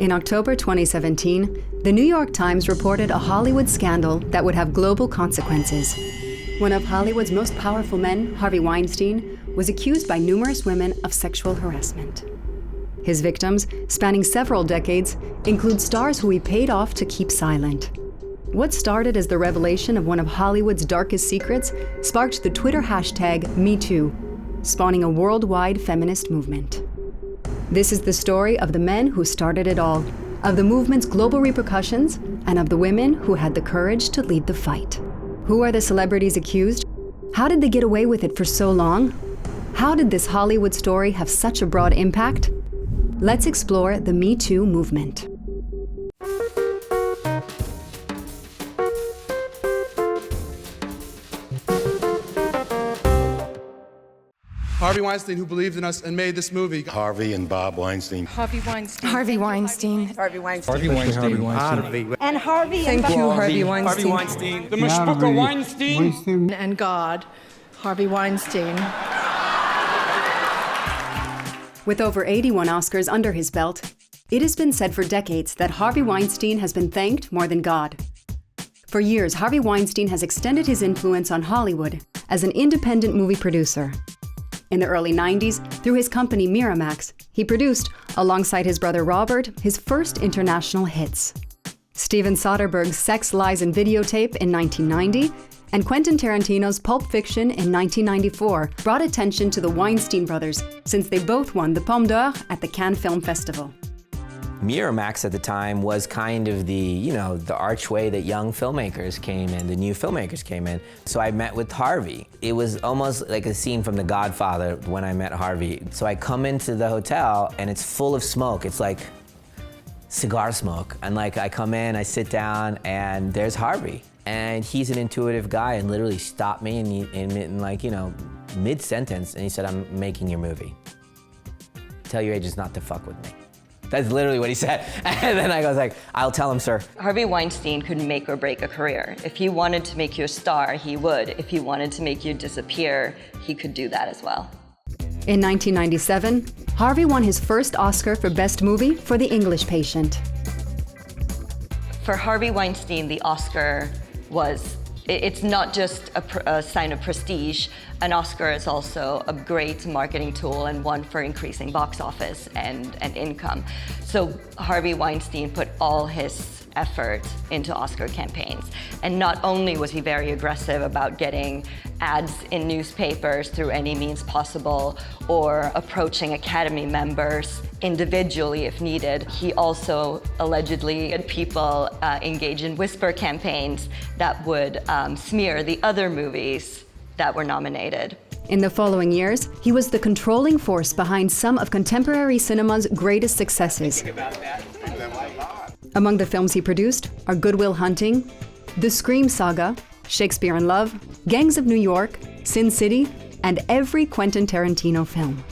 In October 2017, the New York Times reported a Hollywood scandal that would have global consequences. One of Hollywood's most powerful men, Harvey Weinstein, was accused by numerous women of sexual harassment. His victims, spanning several decades, include stars who he paid off to keep silent. What started as the revelation of one of Hollywood's darkest secrets sparked the Twitter hashtag #MeToo, spawning a worldwide feminist movement. This is the story of the men who started it all, of the movement's global repercussions, and of the women who had the courage to lead the fight. Who are the celebrities accused? How did they get away with it for so long? How did this Hollywood story have such a broad impact? Let's explore the Me Too movement. Harvey Weinstein, who believed in us and made this movie. Harvey and Bob Weinstein. Harvey Weinstein. Harvey Weinstein. Harvey Weinstein. Harvey Weinstein. Harvey Weinstein. And Harvey. Thank you, Harvey Weinstein. Harvey Weinstein. The Mishpucha Weinstein. And God, Harvey Weinstein. With over 81 Oscars under his belt, it has been said for decades that Harvey Weinstein has been thanked more than God. For years, Harvey Weinstein has extended his influence on Hollywood as an independent movie producer. In the early 90s, through his company Miramax, he produced, alongside his brother Robert, his first international hits. Steven Soderbergh's Sex, Lies, and Videotape in 1990, and Quentin Tarantino's Pulp Fiction in 1994 brought attention to the Weinstein brothers, since they both won the Palme d'Or at the Cannes Film Festival. Miramax at the time was kind of the archway that young filmmakers came in, the new filmmakers came in. So I met with Harvey. It was almost like a scene from The Godfather when I met Harvey. So I come into the hotel and it's full of smoke. It's like cigar smoke. And I come in, I sit down, and there's Harvey. And he's an intuitive guy and literally stopped me mid-sentence, and he said, "I'm making your movie. Tell your agents not to fuck with me." That's literally what he said. And then I was like, "I'll tell him, sir." Harvey Weinstein could make or break a career. If he wanted to make you a star, he would. If he wanted to make you disappear, he could do that as well. In 1997, Harvey won his first Oscar for Best Movie for The English Patient. For Harvey Weinstein, the Oscar it's not just a sign of prestige. An Oscar is also a great marketing tool and one for increasing box office and income. So Harvey Weinstein put all his effort into Oscar campaigns. And not only was he very aggressive about getting ads in newspapers through any means possible or approaching Academy members individually if needed, he also allegedly had people engage in whisper campaigns that would smear the other movies that were nominated. In the following years, he was the controlling force behind some of contemporary cinema's greatest successes. Among the films he produced are Good Will Hunting, The Scream Saga, Shakespeare in Love, Gangs of New York, Sin City, and every Quentin Tarantino film.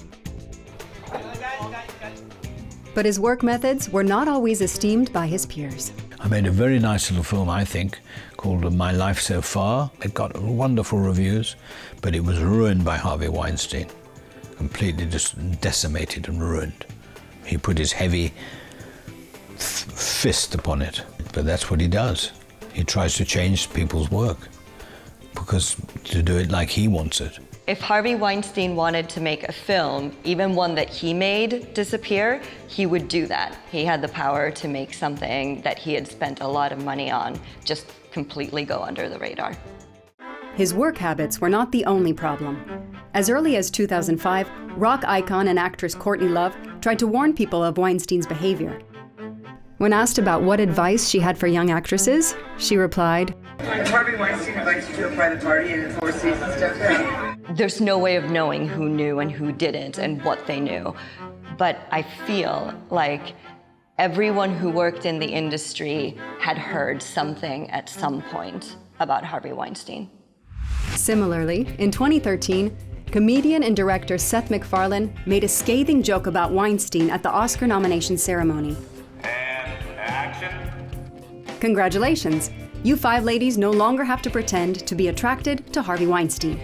But his work methods were not always esteemed by his peers. I made a very nice little film, I think, called My Life So Far. It got wonderful reviews, but it was ruined by Harvey Weinstein. Completely just decimated and ruined. He put his heavy fist upon it, but that's what he does. He tries to change people's work because to do it like he wants it. If Harvey Weinstein wanted to make a film, even one that he made disappear, he would do that. He had the power to make something that he had spent a lot of money on just completely go under the radar. His work habits were not the only problem. As early as 2005, rock icon and actress Courtney Love tried to warn people of Weinstein's behavior. When asked about what advice she had for young actresses, she replied, Harvey Weinstein invites you to a private party and it's 4 seasons stuff. There's no way of knowing who knew and who didn't and what they knew. But I feel like everyone who worked in the industry had heard something at some point about Harvey Weinstein. Similarly, in 2013, comedian and director Seth MacFarlane made a scathing joke about Weinstein at the Oscar nomination ceremony. And action. Congratulations! You 5 ladies no longer have to pretend to be attracted to Harvey Weinstein.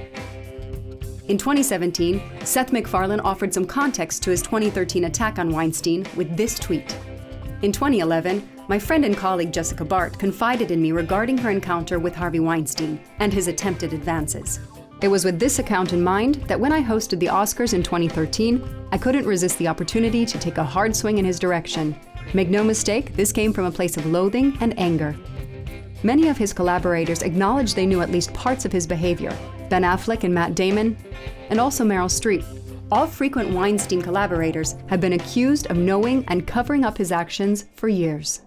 In 2017, Seth MacFarlane offered some context to his 2013 attack on Weinstein with this tweet. In 2011, my friend and colleague Jessica Bart confided in me regarding her encounter with Harvey Weinstein and his attempted advances. It was with this account in mind that when I hosted the Oscars in 2013, I couldn't resist the opportunity to take a hard swing in his direction. Make no mistake, this came from a place of loathing and anger. Many of his collaborators acknowledged they knew at least parts of his behavior. Ben Affleck and Matt Damon, and also Meryl Streep. All frequent Weinstein collaborators have been accused of knowing and covering up his actions for years.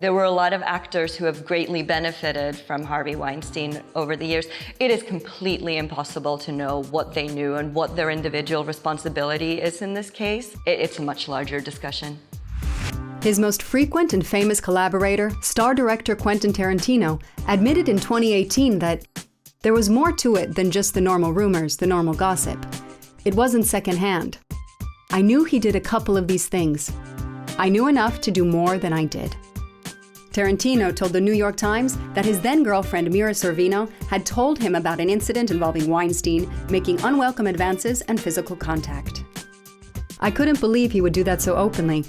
There were a lot of actors who have greatly benefited from Harvey Weinstein over the years. It is completely impossible to know what they knew and what their individual responsibility is in this case. It's a much larger discussion. His most frequent and famous collaborator, star director Quentin Tarantino, admitted in 2018 that there was more to it than just the normal rumors, the normal gossip. It wasn't secondhand. I knew he did a couple of these things. I knew enough to do more than I did. Tarantino told the New York Times that his then-girlfriend Mira Sorvino had told him about an incident involving Weinstein making unwelcome advances and physical contact. I couldn't believe he would do that so openly.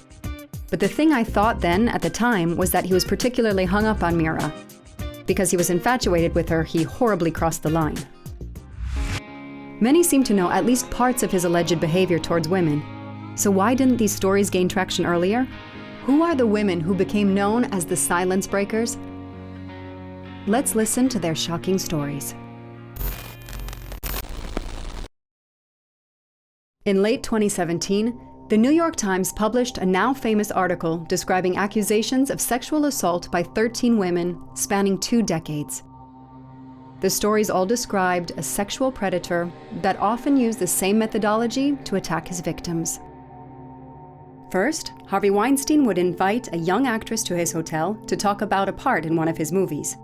But the thing I thought then, at the time, was that he was particularly hung up on Mira. Because he was infatuated with her, he horribly crossed the line. Many seem to know at least parts of his alleged behavior towards women. So why didn't these stories gain traction earlier? Who are the women who became known as the silence breakers? Let's listen to their shocking stories. In late 2017, the New York Times published a now famous article describing accusations of sexual assault by 13 women spanning 2 decades. The stories all described a sexual predator that often used the same methodology to attack his victims. First, Harvey Weinstein would invite a young actress to his hotel to talk about a part in one of his movies.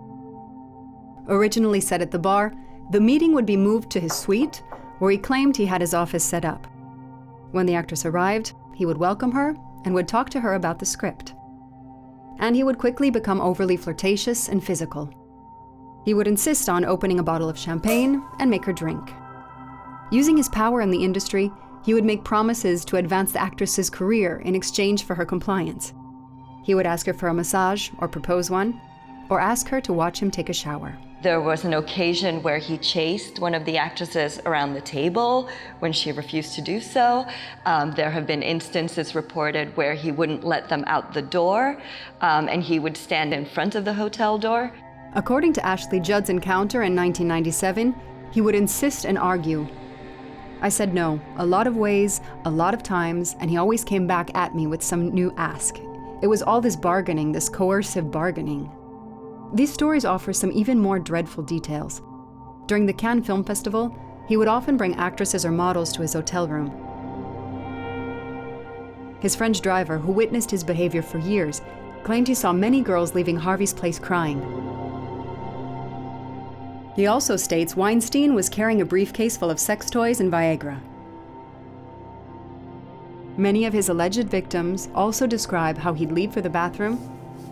Originally set at the bar, the meeting would be moved to his suite, where he claimed he had his office set up. When the actress arrived, he would welcome her and would talk to her about the script. And he would quickly become overly flirtatious and physical. He would insist on opening a bottle of champagne and make her drink. Using his power in the industry, he would make promises to advance the actress's career in exchange for her compliance. He would ask her for a massage or propose one, or ask her to watch him take a shower. There was an occasion where he chased one of the actresses around the table when she refused to do so. There have been instances reported where he wouldn't let them out the door, and he would stand in front of the hotel door. According to Ashley Judd's encounter in 1997, he would insist and argue. I said no, a lot of ways, a lot of times, and he always came back at me with some new ask. It was all this bargaining, this coercive bargaining. These stories offer some even more dreadful details. During the Cannes Film Festival, he would often bring actresses or models to his hotel room. His French driver, who witnessed his behavior for years, claimed he saw many girls leaving Harvey's place crying. He also states Weinstein was carrying a briefcase full of sex toys and Viagra. Many of his alleged victims also describe how he'd leave for the bathroom,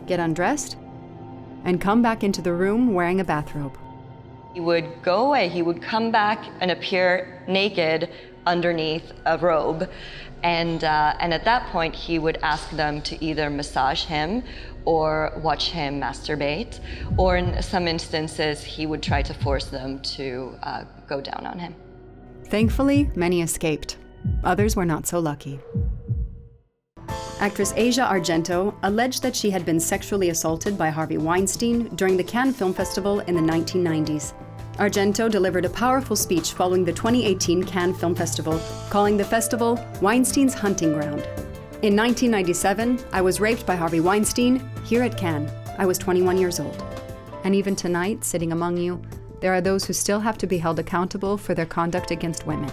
get undressed, and come back into the room wearing a bathrobe. He would go away, he would come back and appear naked underneath a robe. And at that point, he would ask them to either massage him or watch him masturbate, or in some instances, he would try to force them to go down on him. Thankfully, many escaped. Others were not so lucky. Actress Asia Argento alleged that she had been sexually assaulted by Harvey Weinstein during the Cannes Film Festival in the 1990s. Argento delivered a powerful speech following the 2018 Cannes Film Festival, calling the festival Weinstein's hunting ground. In 1997, I was raped by Harvey Weinstein here at Cannes. I was 21 years old. And even tonight, sitting among you, there are those who still have to be held accountable for their conduct against women.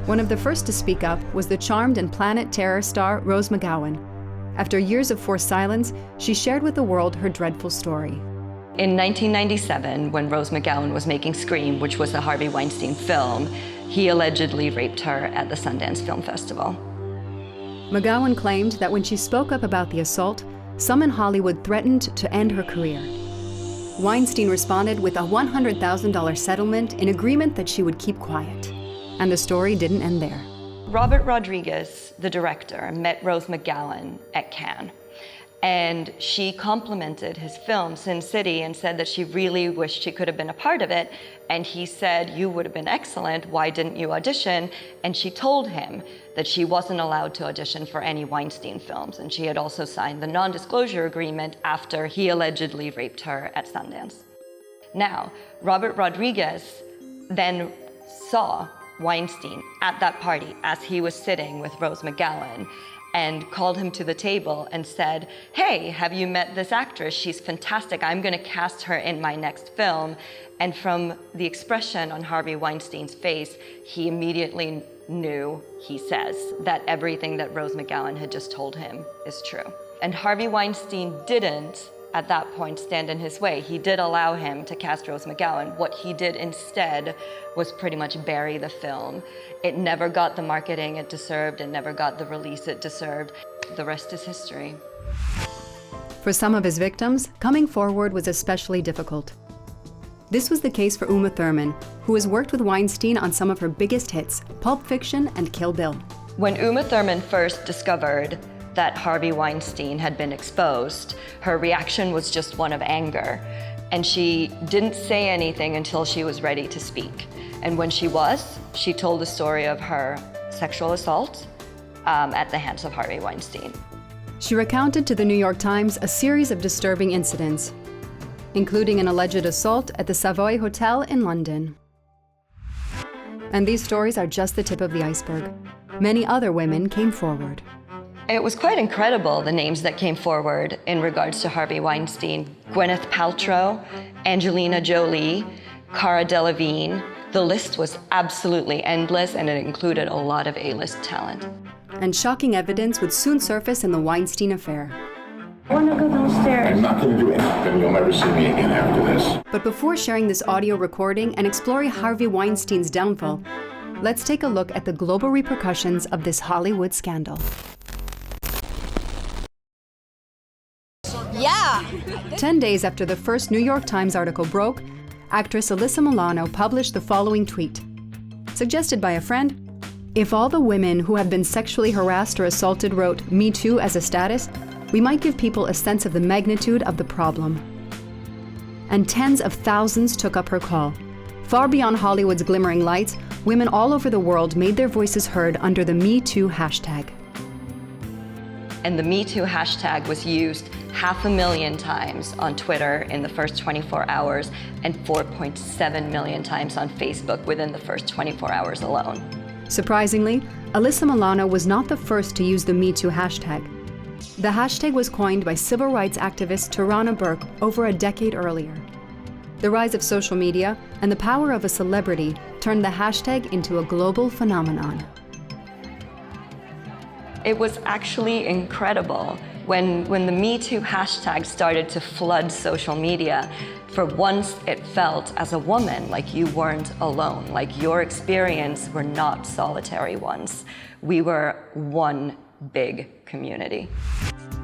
One of the first to speak up was the charmed and Planet Terror star Rose McGowan. After years of forced silence, she shared with the world her dreadful story. In 1997, when Rose McGowan was making Scream, which was a Harvey Weinstein film, he allegedly raped her at the Sundance Film Festival. McGowan claimed that when she spoke up about the assault, some in Hollywood threatened to end her career. Weinstein responded with a $100,000 settlement in agreement that she would keep quiet. And the story didn't end there. Robert Rodriguez, the director, met Rose McGowan at Cannes. And she complimented his film, Sin City, and said that she really wished she could have been a part of it. And he said, "You would have been excellent, why didn't you audition?" And she told him that she wasn't allowed to audition for any Weinstein films. And she had also signed the non-disclosure agreement after he allegedly raped her at Sundance. Now, Robert Rodriguez then saw Weinstein at that party as he was sitting with Rose McGowan, and called him to the table and said, "Hey, have you met this actress? She's fantastic. I'm going to cast her in my next film." And from the expression on Harvey Weinstein's face, he immediately knew, he says, that everything that Rose McGowan had just told him is true. And Harvey Weinstein didn't, at that point, stand in his way. He did allow him to cast Rose McGowan. What he did instead was pretty much bury the film. It never got the marketing it deserved, it never got the release it deserved. The rest is history. For some of his victims, coming forward was especially difficult. This was the case for Uma Thurman, who has worked with Weinstein on some of her biggest hits, Pulp Fiction and Kill Bill. When Uma Thurman first discovered that Harvey Weinstein had been exposed, her reaction was just one of anger. And she didn't say anything until she was ready to speak. And when she was, she told the story of her sexual assault at the hands of Harvey Weinstein. She recounted to the New York Times a series of disturbing incidents, including an alleged assault at the Savoy Hotel in London. And these stories are just the tip of the iceberg. Many other women came forward. It was quite incredible, the names that came forward in regards to Harvey Weinstein. Gwyneth Paltrow, Angelina Jolie, Cara Delevingne. The list was absolutely endless, and it included a lot of A-list talent. And shocking evidence would soon surface in the Weinstein affair. I want to go downstairs. I'm not going to do anything. You'll never see me again after this. But before sharing this audio recording and exploring Harvey Weinstein's downfall, let's take a look at the global repercussions of this Hollywood scandal. Yeah! 10 days after the first New York Times article broke, actress Alyssa Milano published the following tweet. Suggested by a friend, if all the women who have been sexually harassed or assaulted wrote "Me Too" as a status, we might give people a sense of the magnitude of the problem. And tens of thousands took up her call. Far beyond Hollywood's glimmering lights, women all over the world made their voices heard under the Me Too hashtag. And the Me Too hashtag was used 500,000 times on Twitter in the first 24 hours and 4.7 million times on Facebook within the first 24 hours alone. Surprisingly, Alyssa Milano was not the first to use the Me Too hashtag. The hashtag was coined by civil rights activist Tarana Burke over a decade earlier. The rise of social media and the power of a celebrity turned the hashtag into a global phenomenon. It was actually incredible when the Me Too hashtag started to flood social media. For once, it felt, as a woman, like you weren't alone, like your experience were not solitary ones. We were one big community.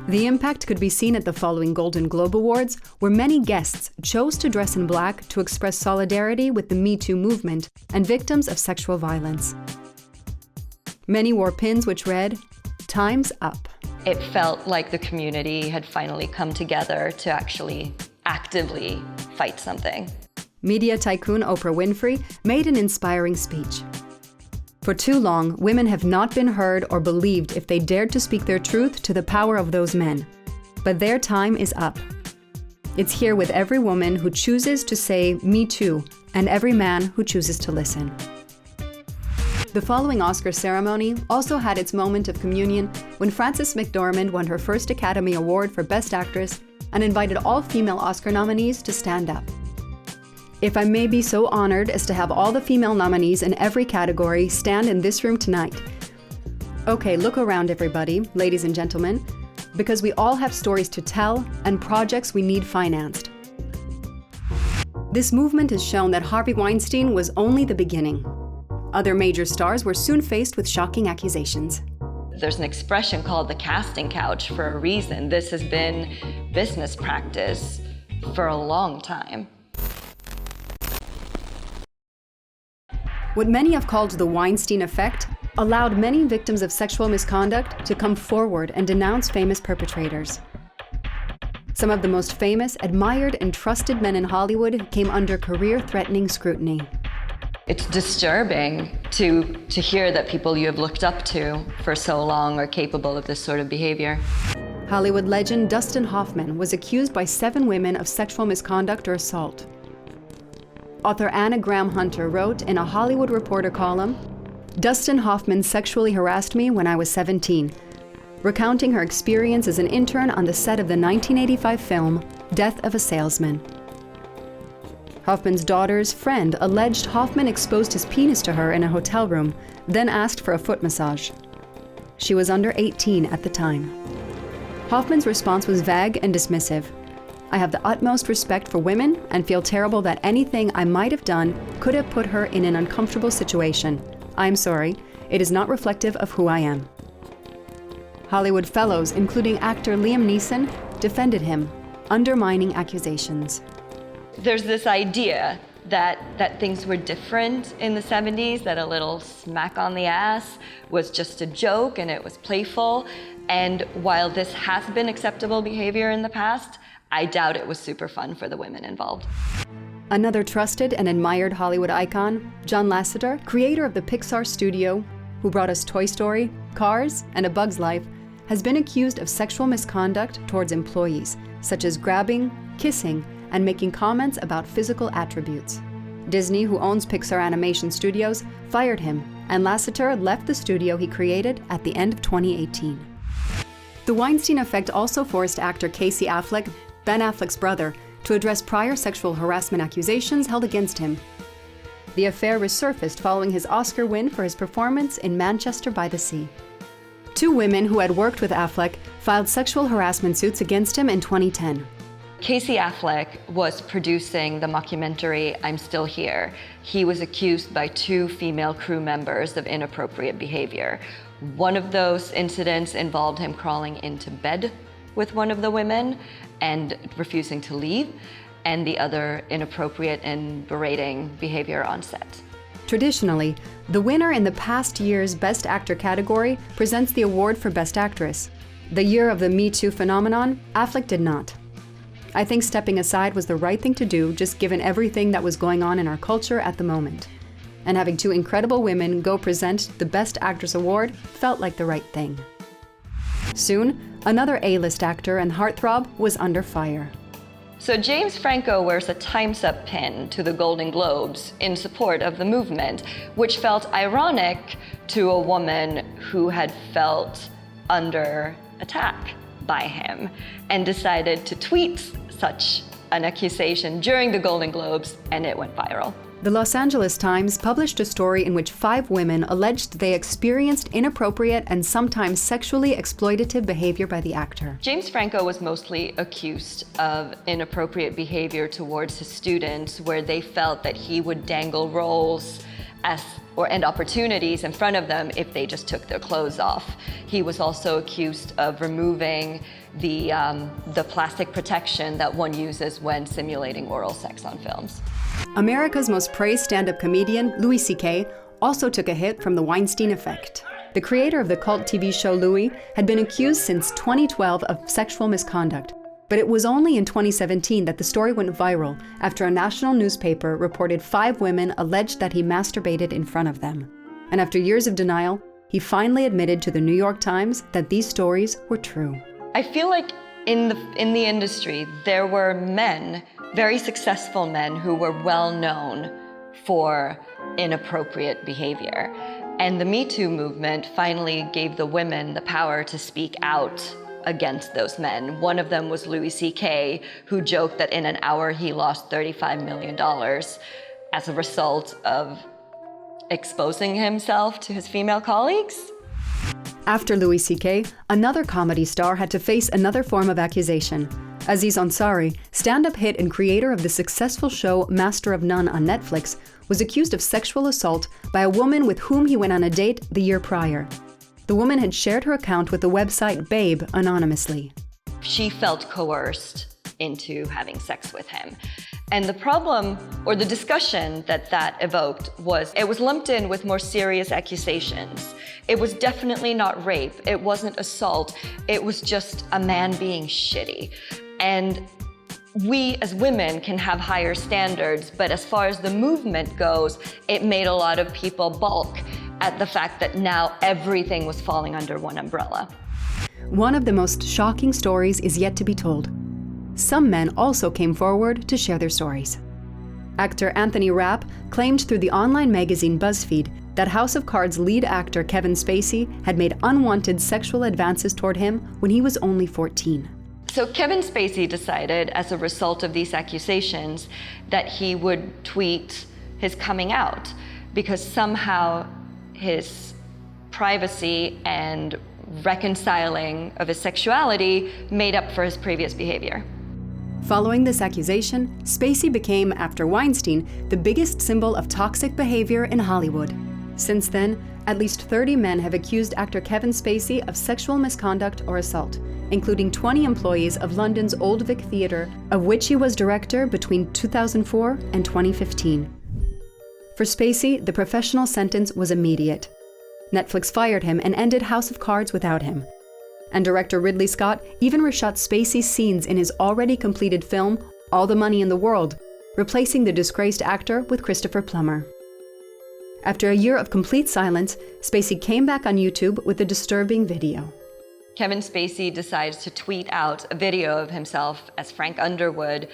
The impact could be seen at the following Golden Globe Awards, where many guests chose to dress in black to express solidarity with the Me Too movement and victims of sexual violence. Many wore pins which read, "Time's Up." It felt like the community had finally come together to actually actively fight something. Media tycoon Oprah Winfrey made an inspiring speech. For too long, women have not been heard or believed if they dared to speak their truth to the power of those men. But their time is up. It's here with every woman who chooses to say "Me Too" and every man who chooses to listen. The following Oscar ceremony also had its moment of communion when Frances McDormand won her first Academy Award for Best Actress and invited all female Oscar nominees to stand up. If I may be so honored as to have all the female nominees in every category stand in this room tonight. Okay, look around everybody, ladies and gentlemen, because we all have stories to tell and projects we need financed. This movement has shown that Harvey Weinstein was only the beginning. Other major stars were soon faced with shocking accusations. There's an expression called the casting couch for a reason. This has been business practice for a long time. What many have called the Weinstein effect allowed many victims of sexual misconduct to come forward and denounce famous perpetrators. Some of the most famous, admired, and trusted men in Hollywood came under career-threatening scrutiny. It's disturbing to hear that people you have looked up to for so long are capable of this sort of behavior. Hollywood legend Dustin Hoffman was accused by 7 women of sexual misconduct or assault. Author Anna Graham Hunter wrote in a Hollywood Reporter column, "Dustin Hoffman sexually harassed me when I was 17, recounting her experience as an intern on the set of the 1985 film Death of a Salesman." Hoffman's daughter's friend alleged Hoffman exposed his penis to her in a hotel room, then asked for a foot massage. She was under 18 at the time. Hoffman's response was vague and dismissive. "I have the utmost respect for women and feel terrible that anything I might have done could have put her in an uncomfortable situation. I'm sorry. It is not reflective of who I am." Hollywood fellows, including actor Liam Neeson, defended him, undermining accusations. There's this idea that things were different in the 70s, that a little smack on the ass was just a joke and it was playful. And while this has been acceptable behavior in the past, I doubt it was super fun for the women involved. Another trusted and admired Hollywood icon, John Lasseter, creator of the Pixar studio, who brought us Toy Story, Cars, and A Bug's Life, has been accused of sexual misconduct towards employees, such as grabbing, kissing, and making comments about physical attributes. Disney, who owns Pixar Animation Studios, fired him, and Lasseter left the studio he created at the end of 2018. The Weinstein effect also forced actor Casey Affleck, Ben Affleck's brother, to address prior sexual harassment accusations held against him. The affair resurfaced following his Oscar win for his performance in Manchester by the Sea. 2 women who had worked with Affleck filed sexual harassment suits against him in 2010. Casey Affleck was producing the mockumentary I'm Still Here. He was accused by 2 female crew members of inappropriate behavior. One of those incidents involved him crawling into bed with one of the women and refusing to leave, and the other inappropriate and berating behavior on set. Traditionally, the winner in the past year's Best Actor category presents the award for Best Actress. The year of the Me Too phenomenon, Affleck did not. I think stepping aside was the right thing to do, just given everything that was going on in our culture at the moment. And having 2 incredible women go present the Best Actress award felt like the right thing. Soon, another A-list actor and heartthrob was under fire. So James Franco wears a Time's Up pin to the Golden Globes in support of the movement, which felt ironic to a woman who had felt under attack by him and decided to tweet such an accusation during the Golden Globes, and it went viral. The Los Angeles Times published a story in which 5 women alleged they experienced inappropriate and sometimes sexually exploitative behavior by the actor. James Franco was mostly accused of inappropriate behavior towards his students, where they felt that he would dangle roles and opportunities in front of them if they just took their clothes off. He was also accused of removing the plastic protection that one uses when simulating oral sex on films. America's most praised stand-up comedian, Louis C.K., also took a hit from the Weinstein effect. The creator of the cult TV show Louis had been accused since 2012 of sexual misconduct, but it was only in 2017 that the story went viral after a national newspaper reported 5 women alleged that he masturbated in front of them. And after years of denial, he finally admitted to the New York Times that these stories were true. I feel like in the industry, there were men, very successful men, who were well known for inappropriate behavior. And the Me Too movement finally gave the women the power to speak out against those men. One of them was Louis C.K., who joked that in an hour he lost $35 million as a result of exposing himself to his female colleagues. After Louis C.K., another comedy star had to face another form of accusation. Aziz Ansari, stand-up hit and creator of the successful show Master of None on Netflix, was accused of sexual assault by a woman with whom he went on a date the year prior. The woman had shared her account with the website Babe anonymously. She felt coerced into having sex with him. And the problem, or the discussion that evoked, was it was lumped in with more serious accusations. It was definitely not rape. It wasn't assault. It was just a man being shitty. And we as women can have higher standards, but as far as the movement goes, it made a lot of people balk at the fact that now everything was falling under one umbrella. One of the most shocking stories is yet to be told. Some men also came forward to share their stories. Actor Anthony Rapp claimed through the online magazine BuzzFeed that House of Cards lead actor Kevin Spacey had made unwanted sexual advances toward him when he was only 14. So Kevin Spacey decided, as a result of these accusations, that he would tweet his coming out because somehow his privacy and reconciling of his sexuality made up for his previous behavior. Following this accusation, Spacey became, after Weinstein, the biggest symbol of toxic behavior in Hollywood. Since then, at least 30 men have accused actor Kevin Spacey of sexual misconduct or assault, including 20 employees of London's Old Vic Theatre, of which he was director between 2004 and 2015. For Spacey, the professional sentence was immediate. Netflix fired him and ended House of Cards without him. And director Ridley Scott even reshot Spacey's scenes in his already completed film, All the Money in the World, replacing the disgraced actor with Christopher Plummer. After a year of complete silence, Spacey came back on YouTube with a disturbing video. Kevin Spacey decides to tweet out a video of himself as Frank Underwood,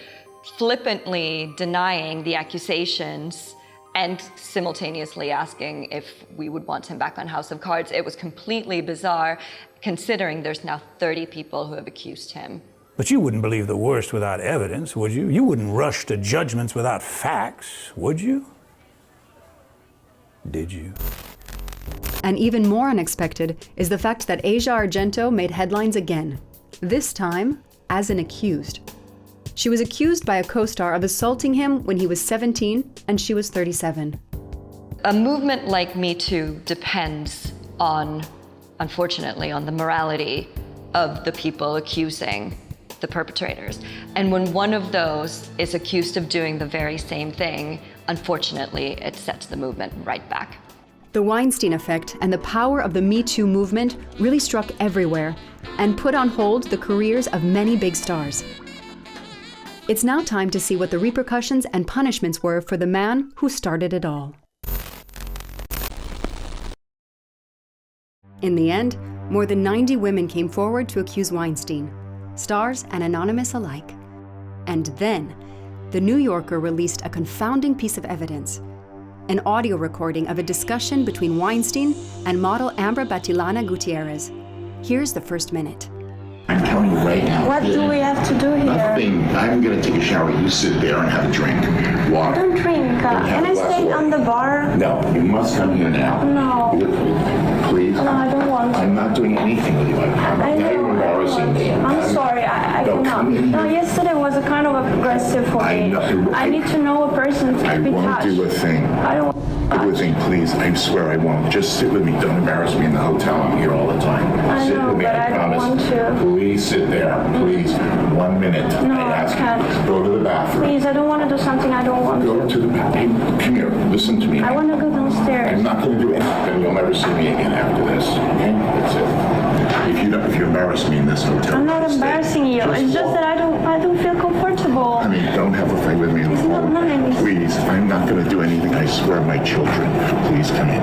flippantly denying the accusations and simultaneously asking if we would want him back on House of Cards. It was completely bizarre, considering there's now 30 people who have accused him. But you wouldn't believe the worst without evidence, would you? You wouldn't rush to judgments without facts, would you? Did you? And even more unexpected is the fact that Asia Argento made headlines again, this time as an accused. She was accused by a co-star of assaulting him when he was 17 and she was 37. A movement like Me Too depends on, unfortunately, on the morality of the people accusing the perpetrators. And when one of those is accused of doing the very same thing, unfortunately, it sets the movement right back. The Weinstein effect and the power of the Me Too movement really struck everywhere and put on hold the careers of many big stars. It's now time to see what the repercussions and punishments were for the man who started it all. In the end, more than 90 women came forward to accuse Weinstein, stars and anonymous alike. And then, The New Yorker released a confounding piece of evidence, an audio recording of a discussion between Weinstein and model Ambra Batilana Gutierrez. Here's the first minute. I'm telling you right now. What do we have to do here? Nothing. I'm going to take a shower. You sit there and have a drink. Water. I don't drink. Can I stay on the bar? No, you must come here now. No. Please. No, I don't want to. I'm not doing anything with you. I Now you're know. embarrassing me. I'm sorry. I No, cannot. come in No, here. yesterday was a kind of aggressive for I me. know. I need to know a person I to be won't touched. do a thing. I don't. Do a thing, please. I swear I won't. Just sit with me. Don't embarrass me in the hotel. I'm here all the time. I Sit know, with me. but I I don't promise. want to. Please sit there. Please. 1 minute. No, I ask I can't. you. Go to the bathroom. Please, I don't want to do something I don't want Go to. to the bathroom. Come here. Listen to me. I want to go downstairs. I'm not going to do anything. You'll never see me again after this. Okay? That's it. If you embarrass me in this hotel, I'm not stay. embarrassing you. It's just walk. that I don't feel comfortable. I mean, don't have a fight with me in the It's not hall. nice. Please, I'm not going to do anything. I swear, my children. Please come in.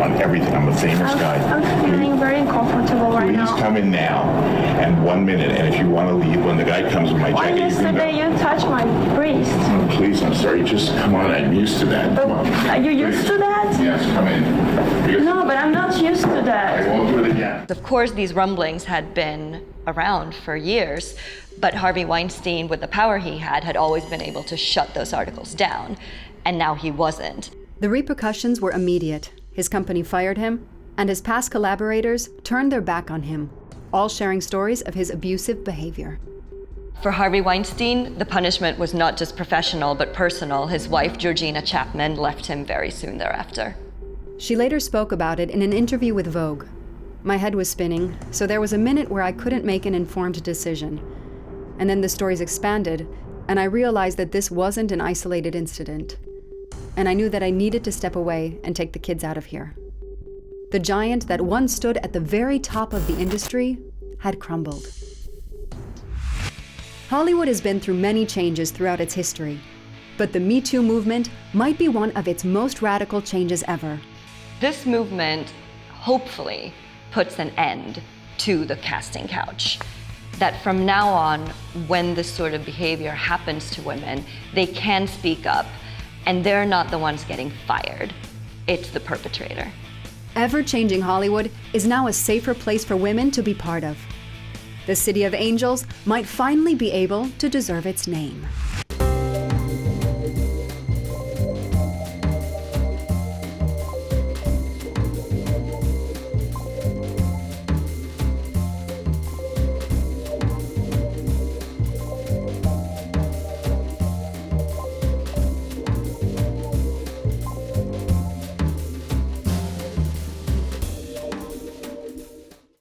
On everything. I'm a famous guy. I'm feeling very uncomfortable right Please now. come in now. And 1 minute. And if you want to leave, when the guy comes with my Why jacket, you can yesterday go. you touched my breast? Oh, please, I'm sorry. Just come on. I'm used to that. Come on. Are you used to that? Yes, come in. Because No, but I'm not used to I that. won't do it again. Of course, these rumblings had been around for years, but Harvey Weinstein, with the power he had always been able to shut those articles down, and now he wasn't. The repercussions were immediate. His company fired him, and his past collaborators turned their back on him, all sharing stories of his abusive behavior. For Harvey Weinstein, the punishment was not just professional, but personal. His wife, Georgina Chapman, left him very soon thereafter. She later spoke about it in an interview with Vogue. My head was spinning, so there was a minute where I couldn't make an informed decision. And then the stories expanded, and I realized that this wasn't an isolated incident. And I knew that I needed to step away and take the kids out of here. The giant that once stood at the very top of the industry had crumbled. Hollywood has been through many changes throughout its history, but the Me Too movement might be one of its most radical changes ever. This movement hopefully puts an end to the casting couch. That from now on, when this sort of behavior happens to women, they can speak up, and they're not the ones getting fired. It's the perpetrator. Ever-changing Hollywood is now a safer place for women to be part of. The City of Angels might finally be able to deserve its name.